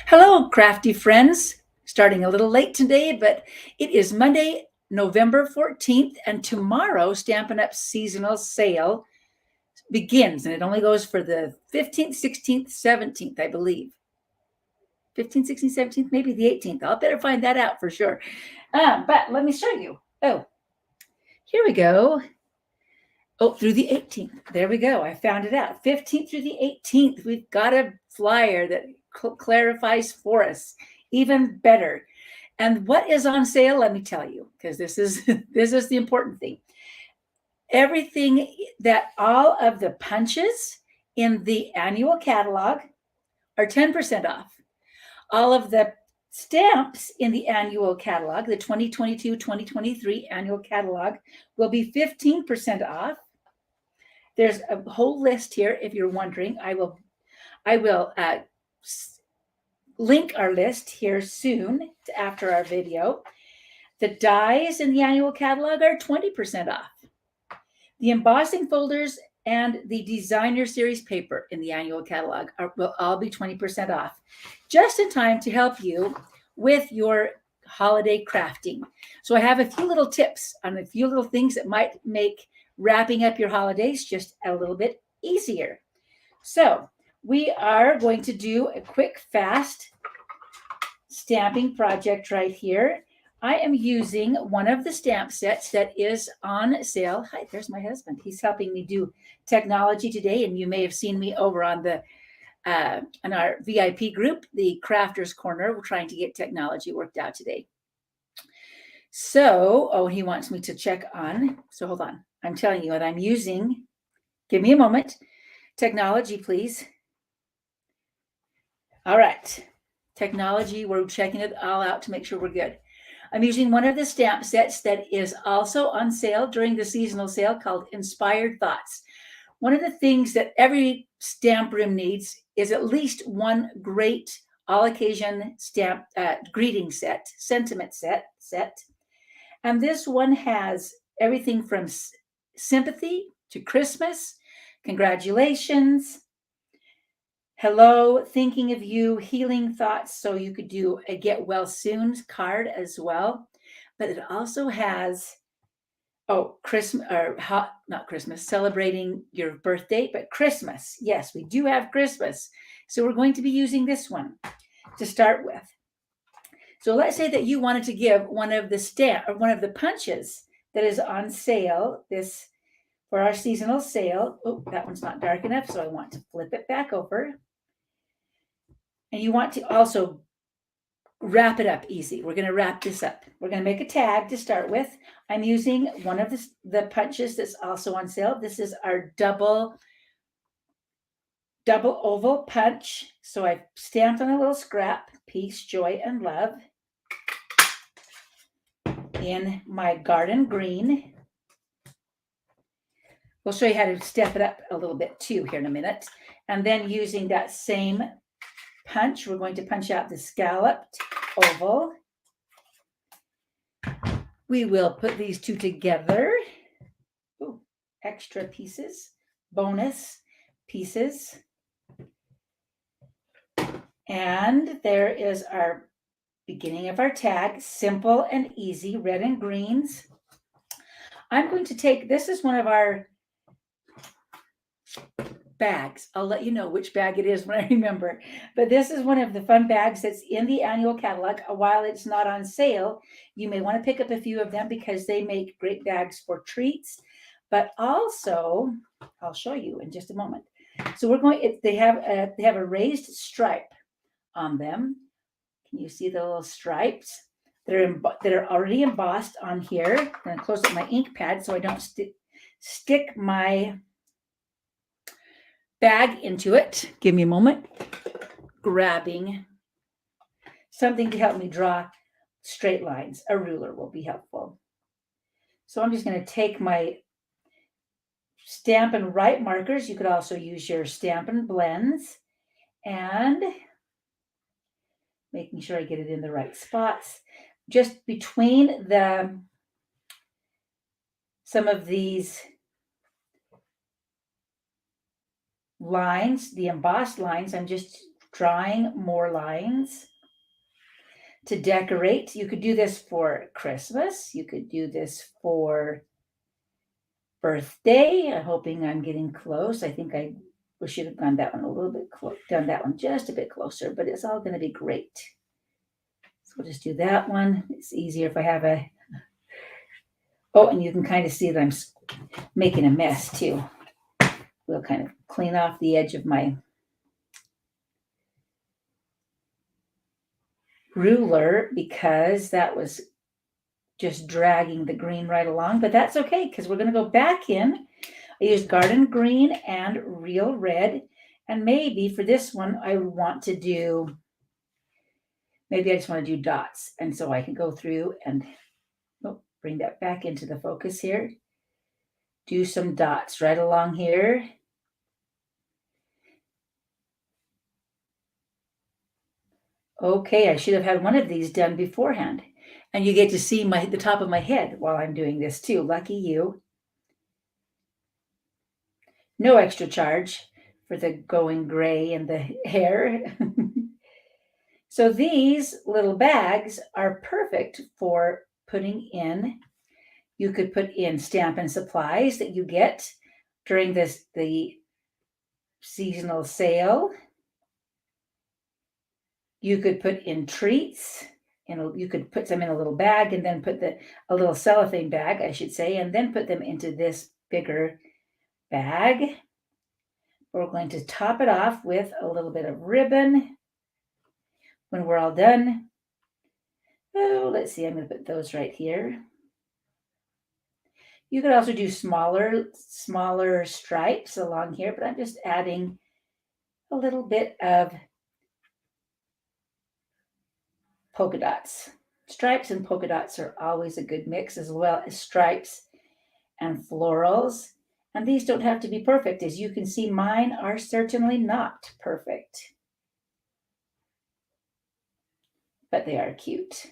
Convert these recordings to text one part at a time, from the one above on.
Hello, crafty friends. Starting a little late today, but it is Monday, November 14th, and tomorrow Stampin' Up seasonal sale begins, and it only goes for the 15th, 16th, 17th, I believe. 15th, 16th, 17th, maybe the 18th. I'll better find that out for sure. But let me show you. Oh, here we go. Oh, through the 18th. There we go. I found it out. 15th through the 18th. We've got a flyer that clarifies for us even better. And what is on sale? Let me tell you, because this is this is the important thing. Everything that all of the punches in the annual catalog are 10% off. All of the stamps in the annual catalog, the 2022-2023 annual catalog, will be 15% off. There's a whole list here. If you're wondering, I will link our list here soon after our video. The dies in the annual catalog are 20% off. The embossing folders and the designer series paper in the annual catalog will all be 20% off, just in time to help you with your holiday crafting. So I have a few little tips on a few little things that might make wrapping up your holidays just a little bit easier. So we are going to do a quick, fast stamping project right here. I am using one of the stamp sets that is on sale. Hi, there's my husband. He's helping me do technology today, and you may have seen me over on the in our VIP group, the Crafters Corner. We're trying to get technology worked out today. So, oh, he wants me to check on. So hold on. I'm telling you what I'm using. Give me a moment. Technology, please. All right. Technology, we're checking it all out to make sure we're good. I'm using one of the stamp sets that is also on sale during the seasonal sale called Inspired Thoughts. One of the things that every stamp room needs is at least one great all-occasion stamp greeting set, sentiment set. And this one has everything from sympathy to Christmas, congratulations, hello, thinking of you, healing thoughts. So you could do a get well soon card as well. But it also has, Christmas, or not Christmas, celebrating your birthday, but Christmas. Yes, we do have Christmas. So we're going to be using this one to start with. So let's say that you wanted to give one of the punches that is on sale this for our seasonal sale. Oh, that one's not dark enough, so I want to flip it back over. And you want to also wrap it up easy. We're going to wrap this up. We're going to make a tag to start with. I'm using one of the punches that's also on sale. This is our double oval punch. So I've stamped on a little scrap, peace, joy, and love, in my garden green. We'll show you how to step it up a little bit too here in a minute. And then using that same punch, we're going to punch out the scalloped oval. We will put these two together. Ooh, extra pieces, bonus pieces. And there is our beginning of our tag, simple and easy, red and greens. I'm going to take, this is one of our bags. I'll let you know which bag it is when I remember. But this is one of the fun bags that's in the annual catalog. While it's not on sale, you may want to pick up a few of them because they make great bags for treats. But also, I'll show you in just a moment. So we're going, they have a raised stripe on them. Can you see the little stripes that are already embossed on here? I'm going to close up my ink pad so I don't stick my bag into it. Give me a moment. Grabbing something to help me draw straight lines. A ruler will be helpful. So I'm just going to take my Stampin' Write markers. You could also use your Stampin' Blends, and making sure I get it in the right spots. Just between some of these lines, the embossed lines, I'm just drawing more lines to decorate. You could do this for Christmas. You could do this for birthday. I'm hoping I'm getting close. I think I should have gone that one a little bit done that one just a bit closer, but it's all going to be great. So we'll just do that one. It's easier if I have a, oh, and you can kind of see that I'm making a mess too. We'll kind of clean off the edge of my ruler because that was just dragging the green right along, but that's okay because we're going to go back in. I used garden green and real red, and maybe for this one I want to do, maybe I just want to do dots, and so I can go through and bring that back into the focus here. Do some dots right along here. Okay, I should have had one of these done beforehand. And you get to see the top of my head while I'm doing this too. Lucky you. No extra charge for the going gray and the hair. So these little bags are perfect for putting in. You could put in Stampin' Supplies that you get during the seasonal sale. You could put in treats. You could put them in a little bag and then put a little cellophane bag, I should say, and then put them into this bigger bag. We're going to top it off with a little bit of ribbon when we're all done. Oh, let's see, I'm going to put those right here. You could also do smaller stripes along here, but I'm just adding a little bit of polka dots. Stripes and polka dots are always a good mix, as well as stripes and florals. And these don't have to be perfect. As you can see, mine are certainly not perfect, but they are cute.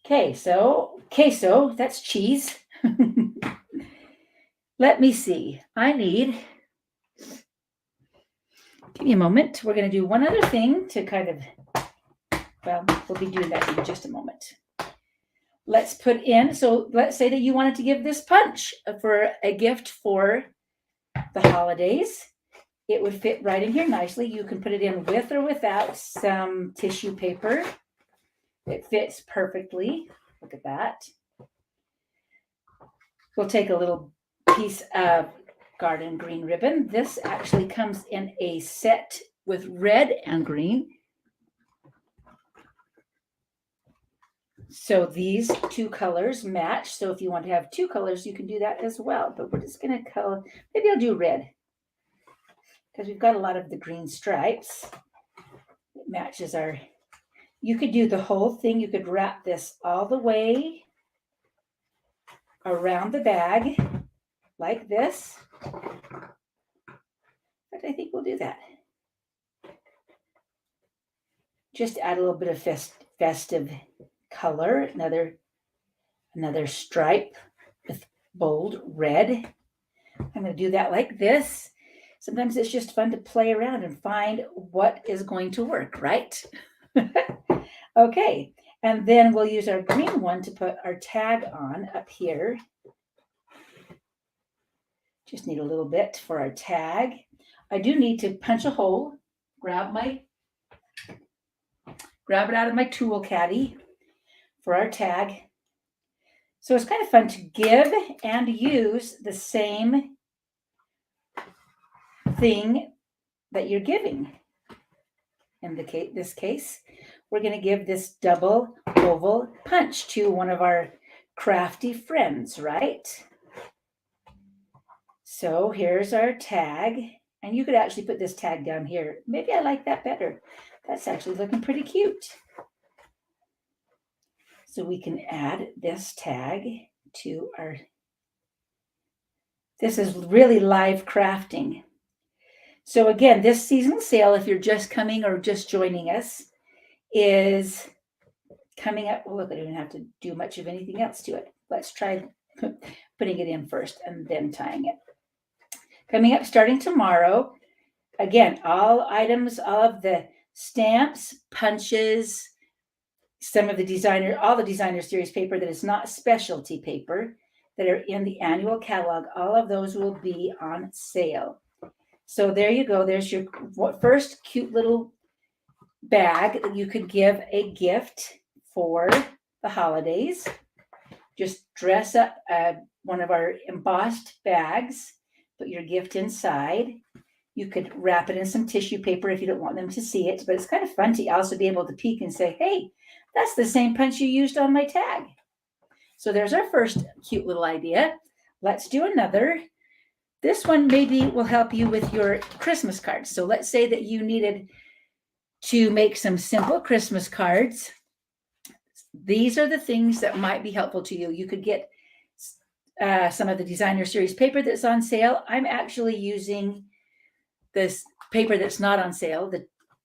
Queso, that's cheese. Let me see. Give me a moment. We're going to do one other thing to kind of, well, we'll be doing that in just a moment. Let's put in, so let's say that you wanted to give this punch for a gift for the holidays. It would fit right in here nicely. You can put it in with or without some tissue paper. It fits perfectly. Look at that. We'll take a little piece of garden green ribbon. This actually comes in a set with red and green. So these two colors match. So if you want to have two colors, you can do that as well. But we're just going to color, maybe I'll do red because we've got a lot of the green stripes. It matches you could do the whole thing. You could wrap this all the way around the bag like this. But I think we'll do that. Just add a little bit of festive color. Another stripe with bold red. I'm going to do that like this. Sometimes it's just fun to play around and find what is going to work, right? Okay, and then we'll use our green one to put our tag on up here. Just need a little bit for our tag. I do need to punch a hole, grab it out of my tool caddy for our tag. So it's kind of fun to give and use the same thing that you're giving. In this case, we're going to give this double oval punch to one of our crafty friends, right? So here's our tag, and you could actually put this tag down here. Maybe I like that better. That's actually looking pretty cute. So we can add this tag to this is really live crafting. So again, this seasonal sale, if you're just coming or just joining us, is coming up. Well, look, I don't even have to do much of anything else to it. Let's try putting it in first and then tying it. Coming up starting tomorrow, again, all items of the stamps, punches, some of the designer, all the designer series paper that is not specialty paper that are in the annual catalog, all of those will be on sale. So there you go. There's your first cute little bag that you could give a gift for the holidays. Just dress up one of our embossed bags, put your gift inside. You could wrap it in some tissue paper if you don't want them to see it, but it's kind of fun to also be able to peek and say, hey, that's the same punch you used on my tag. So there's our first cute little idea. Let's do another. This one maybe will help you with your Christmas cards. So let's say that you needed to make some simple Christmas cards. These are the things that might be helpful to you. You could get some of the designer series paper that's on sale. I'm actually using this paper that's not on sale.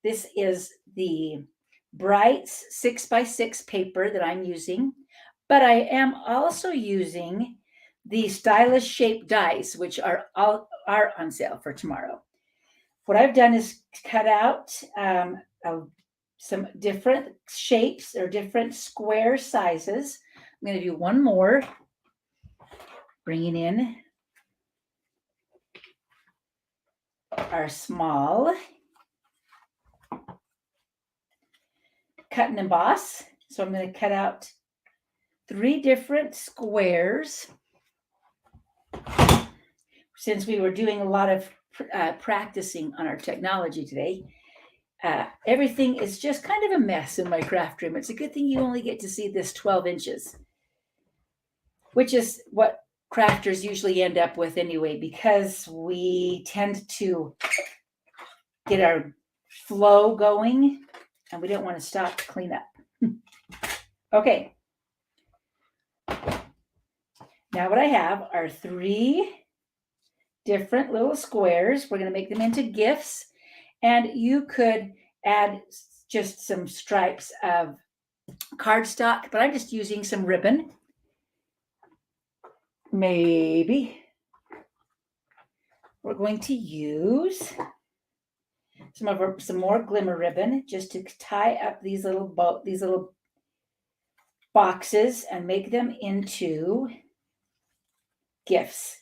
This is the Brights 6x6 paper that I'm using, but I am also using the stylish shape dies, which are on sale for tomorrow. What I've done is cut out some different shapes or different square sizes. I'm going to do one more, bringing in our small cut and emboss. So I'm going to cut out 3 different squares. Since we were doing a lot of practicing on our technology today, everything is just kind of a mess in my craft room. It's a good thing you only get to see this 12 inches, which is what crafters usually end up with anyway, because we tend to get our flow going and we don't want to stop to clean up. Okay. Now what I have are 3 different little squares. We're going to make them into gifts, and you could add just some stripes of cardstock, but I'm just using some ribbon. Maybe we're going to use some more glimmer ribbon just to tie up these little boxes and make them into gifts.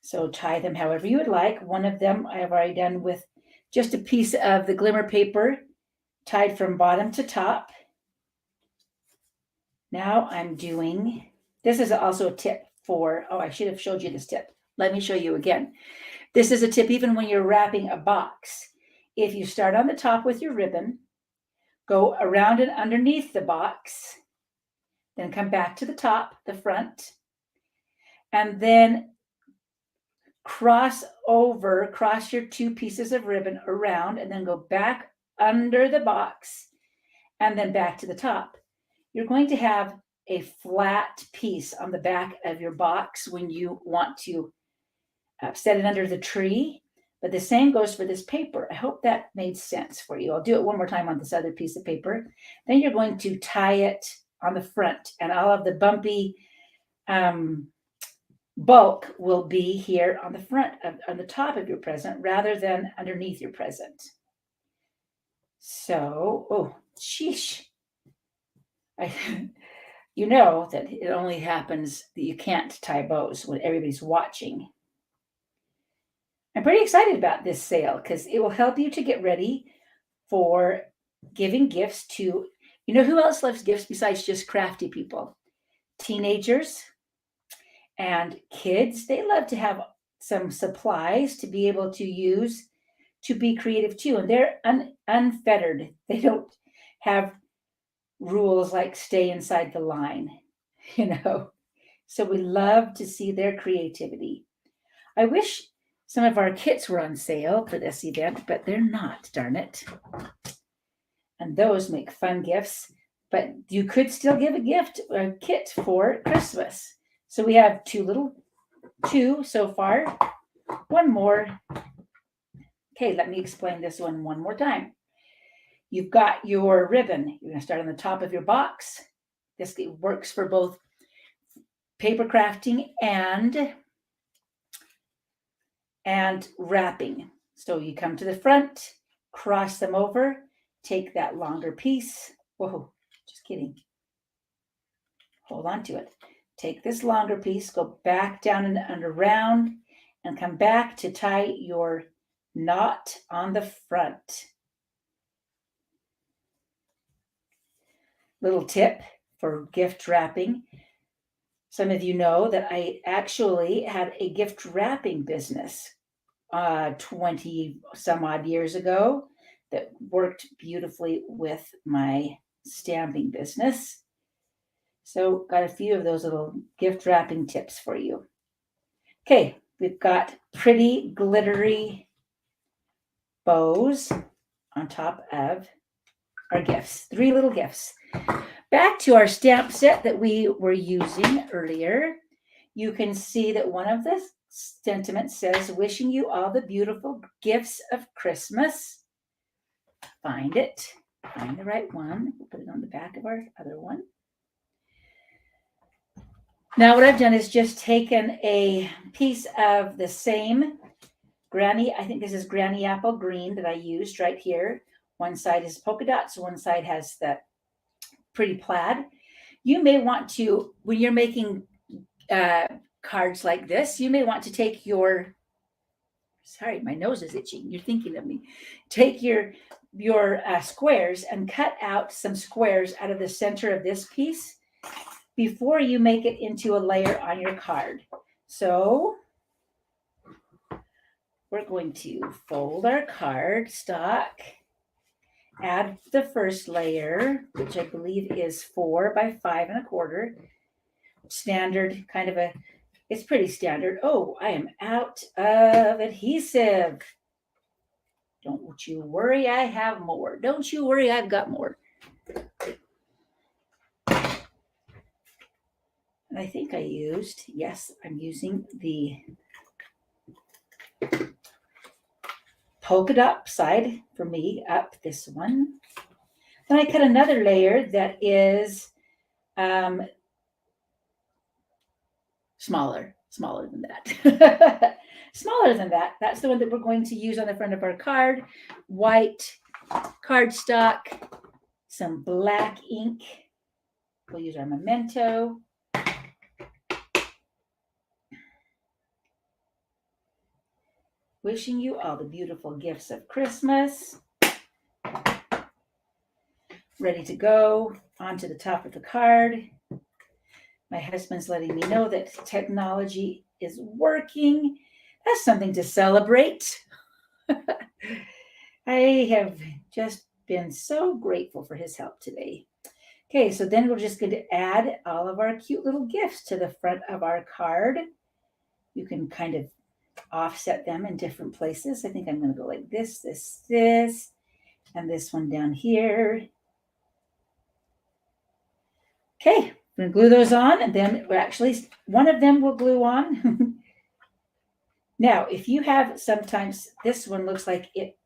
So tie them however you would like. One of them I have already done with just a piece of the glimmer paper tied from bottom to top. Now I'm doing, this is also a tip for, I should have showed you this tip. Let me show you again. This is a tip even when you're wrapping a box. If you start on the top with your ribbon, go around and underneath the box, then come back to the top, the front, and then cross your 2 pieces of ribbon around, and then go back under the box and then back to the top. You're going to have a flat piece on the back of your box when you want to set it under the tree. But the same goes for this paper. I hope that made sense for you. I'll do it one more time on this other piece of paper. Then you're going to tie it on the front, and all of the bumpy bulk will be here on the front, on the top of your present, rather than underneath your present. So, sheesh. You know that it only happens that you can't tie bows when everybody's watching. I'm pretty excited about this sale because it will help you to get ready for giving gifts to, who else loves gifts besides just crafty people? Teenagers and kids. They love to have some supplies to be able to use to be creative too. And they're unfettered. They don't have rules like stay inside the line, So we love to see their creativity. I wish some of our kits were on sale for this event, but they're not, darn it. And those make fun gifts, but you could still give a kit for Christmas. So we have 2 so far. One more. Okay, let me explain this one more time. You've got your ribbon. You're going to start on the top of your box. This works for both paper crafting and and wrapping. So you come to the front, cross them over, take that longer piece. Whoa, just kidding. Hold on to it. Take this longer piece, go back down and around, and come back to tie your knot on the front. Little tip for gift wrapping. Some of you know that I actually had a gift wrapping business 20 some odd years ago that worked beautifully with my stamping business. So got a few of those little gift wrapping tips for you. Okay, we've got pretty glittery bows on top of our gifts. 3 little gifts. Back to our stamp set that we were using earlier. You can see that one of the sentiments says, wishing you all the beautiful gifts of Christmas. Find it. Find the right one. We'll put it on the back of our other one. Now what I've done is just taken a piece of the same Granny, I think this is Granny Apple Green that I used right here. One side is polka dots, one side has that pretty plaid. You may want to, when you're making cards like this, you may want to take your, sorry, my nose is itching. You're thinking of me. Take your squares and cut out some squares out of the center of this piece before you make it into a layer on your card. So we're going to fold our card stock, add the first layer, which I believe is 4 by 5 1/4. Standard, kind of a, it's pretty standard. Oh, I am out of adhesive. Don't you worry, I have more. Don't you worry, I've got more. And I think I used, yes, I'm using the polka dot side for me up this one. Then I cut another layer that is smaller than that. Smaller than that. That's the one that we're going to use on the front of our card. White cardstock, some black ink. We'll use our memento. Wishing you all the beautiful gifts of Christmas. Ready to go onto the top of the card. My husband's letting me know that technology is working. That's something to celebrate. I have just been so grateful for his help today. Okay, so then we're just going to add all of our cute little gifts to the front of our card. You can kind of offset them in different places. I think I'm going to go like this, this, and this one down here. Okay, we're going to glue those on, and then we're actually, one of them will glue on. Now, if you have, sometimes this one looks like it,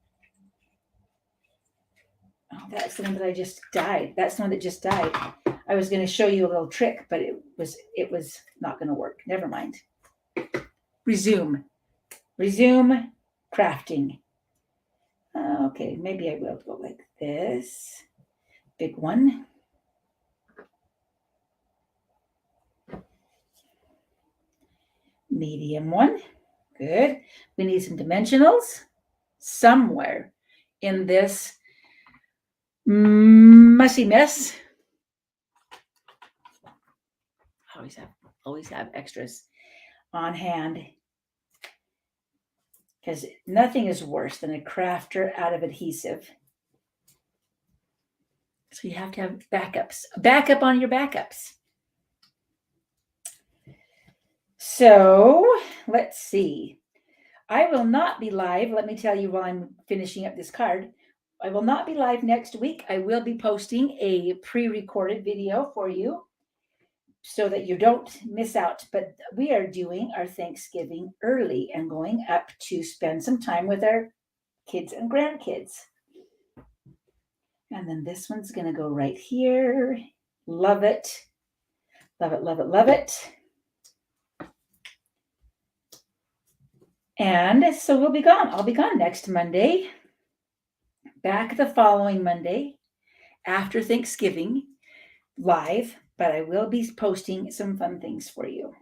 oh, that's the one that I just dyed. That's the one that just died. I was going to show you a little trick, but it was not going to work. Never mind. Resume crafting. Okay, maybe I will go like this. Big one. Medium one. Good. We need some dimensionals somewhere in this messy mess. Always have extras on hand, because nothing is worse than a crafter out of adhesive. So you have to have backups. Backup on your backups. So let's see. I will not be live. Let me tell you while I'm finishing up this card. I will not be live next week. I will be posting a pre-recorded video for you so that you don't miss out. But we are doing our Thanksgiving early and going up to spend some time with our kids and grandkids. And then this one's going to go right here. Love it. Love it, love it, love it. And so we'll be gone. I'll be gone next Monday, back the following Monday after Thanksgiving live, but I will be posting some fun things for you.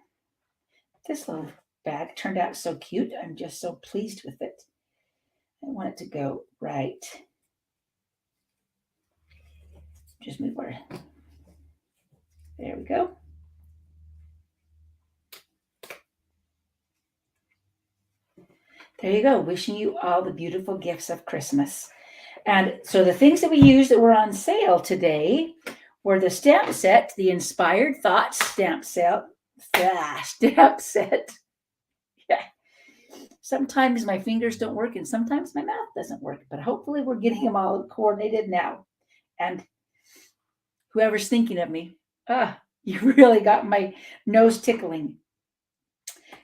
This little bag turned out so cute. I'm just so pleased with it. I want it to go right. Just move where. There we go. There you go. Wishing you all the beautiful gifts of Christmas. And so the things that we used that were on sale today were the stamp set, the Inspired Thoughts stamp set. Stamp set. Yeah. Sometimes my fingers don't work and sometimes my mouth doesn't work, but hopefully we're getting them all coordinated now. And whoever's thinking of me, you really got my nose tickling.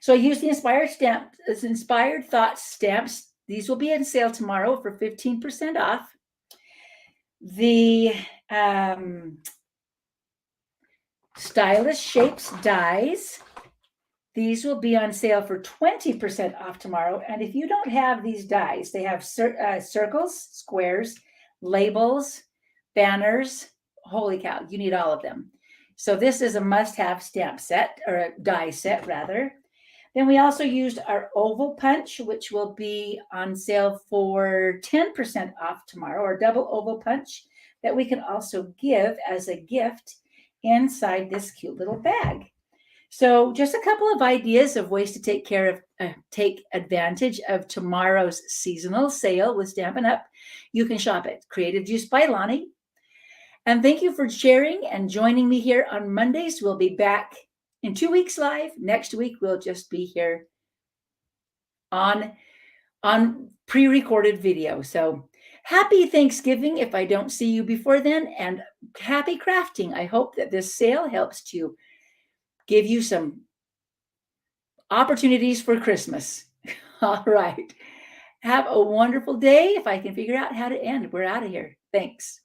So I used the Inspired Thoughts stamps. These will be on sale tomorrow for 15% off. The Stylish Shapes dies. These will be on sale for 20% off tomorrow. And if you don't have these dies, they have circles, squares, labels, banners. Holy cow, you need all of them. So this is a must-have stamp set, or a die set rather. Then we also used our oval punch, which will be on sale for 10% off tomorrow, or double oval punch that we can also give as a gift inside this cute little bag. So just a couple of ideas of ways to take advantage of tomorrow's seasonal sale with Stampin' Up. You can shop at Creative Juice by Lonnie. And thank you for sharing and joining me here on Mondays. We'll be back in 2 weeks live. Next week, we'll just be here on pre-recorded video. So happy Thanksgiving if I don't see you before then, and happy crafting. I hope that this sale helps to give you some opportunities for Christmas. All right. Have a wonderful day. If I can figure out how to end, we're out of here. Thanks.